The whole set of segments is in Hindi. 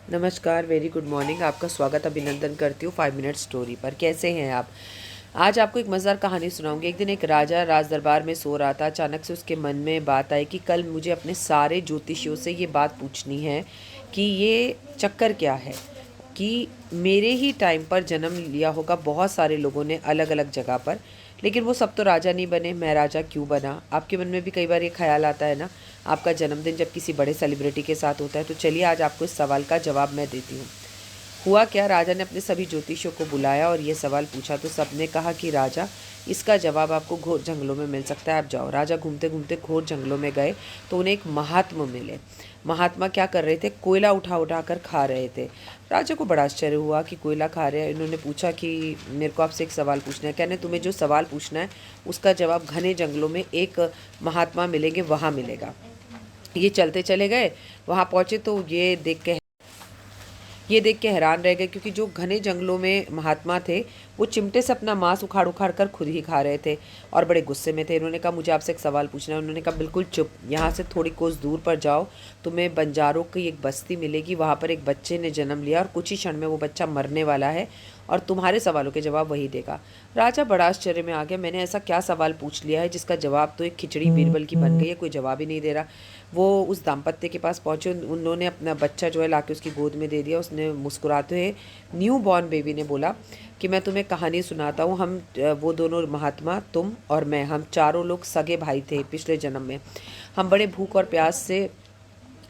नमस्कार, वेरी गुड मॉर्निंग। आपका स्वागत अभिनंदन करती हूँ 5 मिनट स्टोरी पर। कैसे हैं आप? आज आपको एक मज़ेदार कहानी सुनाऊंगी। एक दिन एक राजा राज दरबार में सो रहा था। अचानक से उसके मन में बात आई कि कल मुझे अपने सारे ज्योतिषियों से ये बात पूछनी है कि ये चक्कर क्या है कि मेरे ही टाइम पर जन्म लिया होगा बहुत सारे लोगों ने अलग अलग जगह पर, लेकिन वो सब तो राजा नहीं बने, मैं राजा क्यों बना? आपके मन में भी कई बार ये ख्याल आता है ना? आपका जन्मदिन जब किसी बड़े सेलिब्रिटी के साथ होता है। तो चलिए आज आपको इस सवाल का जवाब मैं देती हूँ। हुआ क्या, राजा ने अपने सभी ज्योतिषियों को बुलाया और ये सवाल पूछा तो सबने कहा कि राजा, इसका जवाब आपको घोर जंगलों में मिल सकता है, आप जाओ। राजा घूमते घूमते घोर जंगलों में गए तो उन्हें एक महात्मा मिले। महात्मा क्या कर रहे थे? कोयला उठा उठा कर खा रहे थे। राजा को बड़ा आश्चर्य हुआ कि कोयला खा रहे हैं। इन्होंने पूछा कि मेरे को आपसे एक सवाल पूछना है। कहने तुम्हें जो सवाल पूछना है उसका जवाब घने जंगलों में एक महात्मा मिलेंगे, वहाँ मिलेगा। ये चलते चले गए। वहाँ पहुँचे तो ये देख के हैरान रह गए, क्योंकि जो घने जंगलों में महात्मा थे वो चिमटे से अपना मांस उखाड़ उखाड़ कर खुद ही खा रहे थे और बड़े गुस्से में थे। इन्होंने कहा मुझे आपसे एक सवाल पूछना है। उन्होंने कहा बिल्कुल चुप, यहाँ से थोड़ी कोस दूर पर जाओ, तुम्हें बंजारों की एक बस्ती मिलेगी। वहाँ पर एक बच्चे ने जन्म लिया और कुछ ही क्षण में वो बच्चा मरने वाला है और तुम्हारे सवालों के जवाब वही देगा। राजा बड़ा आश्चर्य में आ गया, मैंने ऐसा क्या सवाल पूछ लिया है जिसका जवाब तो एक खिचड़ी बीरबल की बन गई है, कोई जवाब ही नहीं दे रहा। वो उस दाम्पत्य के पास पहुँचे, उन्होंने अपना बच्चा जो है लाके उसकी गोद में दे दिया। उसने मुस्कुराते हुए न्यू बॉर्न बेबी ने बोला कि मैं तुम्हें कहानी सुनाता हूँ। हम वो दोनों महात्मा, तुम और मैं, हम चारों लोग सगे भाई थे पिछले जन्म में। हम बड़े भूख और प्यास से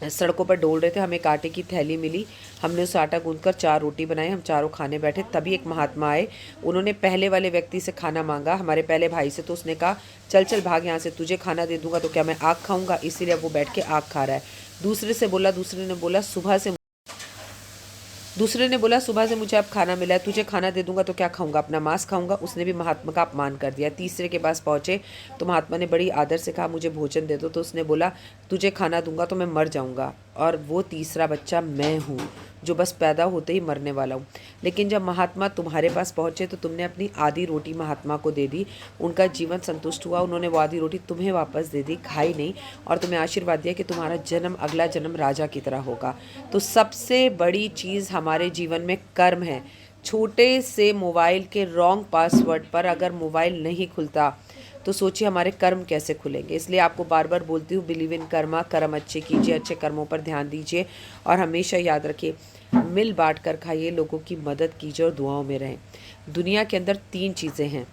सड़कों पर डोल रहे थे। हमें एक आटे की थैली मिली, हमने उस आटा गूंथकर 4 रोटी बनाई। हम चारों खाने बैठे, तभी एक महात्मा आए। उन्होंने पहले वाले व्यक्ति से खाना मांगा, हमारे पहले भाई से। तो उसने कहा चल चल भाग यहाँ से, तुझे खाना दे दूंगा तो क्या मैं आग खाऊंगा? इसीलिए वो बैठ के आग खा रहा है। दूसरे ने बोला सुबह से मुझे अब खाना मिला है, तुझे खाना दे दूंगा तो क्या खाऊंगा? अपना मांस खाऊंगा। उसने भी महात्मा का अपमान कर दिया। तीसरे के पास पहुंचे तो महात्मा ने बड़ी आदर से कहा मुझे भोजन दे दो। तो उसने बोला तुझे खाना दूंगा तो मैं मर जाऊंगा, और वो तीसरा बच्चा मैं हूँ जो बस पैदा होते ही मरने वाला हूँ। लेकिन जब महात्मा तुम्हारे पास पहुँचे तो तुमने अपनी आधी रोटी महात्मा को दे दी। उनका जीवन संतुष्ट हुआ, उन्होंने वो आधी रोटी तुम्हें वापस दे दी, खाई नहीं, और तुम्हें आशीर्वाद दिया कि तुम्हारा जन्म, अगला जन्म राजा की तरह होगा। तो सबसे बड़ी चीज़ हमारे जीवन में कर्म है। छोटे से मोबाइल के रॉन्ग पासवर्ड पर अगर मोबाइल नहीं खुलता तो सोचिए हमारे कर्म कैसे खुलेंगे। इसलिए आपको बार बार बोलती हूँ, बिलीव इन कर्मा, कर्म अच्छे कीजिए, अच्छे कर्मों पर ध्यान दीजिए और हमेशा याद रखिए मिल बांट कर खाइए, लोगों की मदद कीजिए और दुआओं में रहें। दुनिया के अंदर 3 चीज़ें हैं: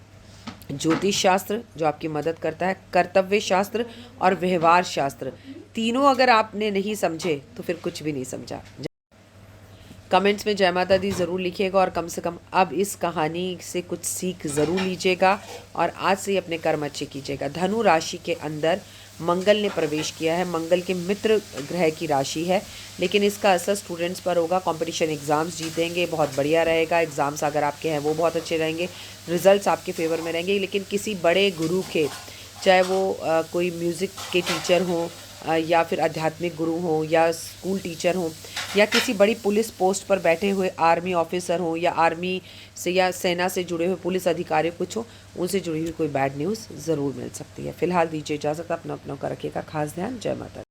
ज्योतिष शास्त्र जो आपकी मदद करता है, कर्तव्य शास्त्र और व्यवहार शास्त्र। तीनों अगर आपने नहीं समझे तो फिर कुछ भी नहीं समझा। कमेंट्स में जय माता दी ज़रूर लिखिएगा और कम से कम अब इस कहानी से कुछ सीख ज़रूर लीजिएगा और आज से ही अपने कर्म अच्छे कीजिएगा। धनु राशि के अंदर मंगल ने प्रवेश किया है। मंगल के मित्र ग्रह की राशि है, लेकिन इसका असर स्टूडेंट्स पर होगा। कंपटीशन एग्ज़ाम्स जीतेंगे, बहुत बढ़िया रहेगा। एग्ज़ाम्स अगर आपके हैं वो बहुत अच्छे रहेंगे, रिजल्ट्स आपके फेवर में रहेंगे। लेकिन किसी बड़े गुरु के, चाहे वो कोई म्यूज़िक के टीचर हों या फिर आध्यात्मिक गुरु हों या स्कूल टीचर हों या किसी बड़ी पुलिस पोस्ट पर बैठे हुए आर्मी ऑफिसर हों या आर्मी से या सेना से जुड़े हुए पुलिस अधिकारी कुछ हो, उनसे जुड़ी हुई कोई बैड न्यूज़ ज़रूर मिल सकती है। फिलहाल दीजिए इजाज़त, अपना अपनों का रखिएगा खास ध्यान। जय माता दी।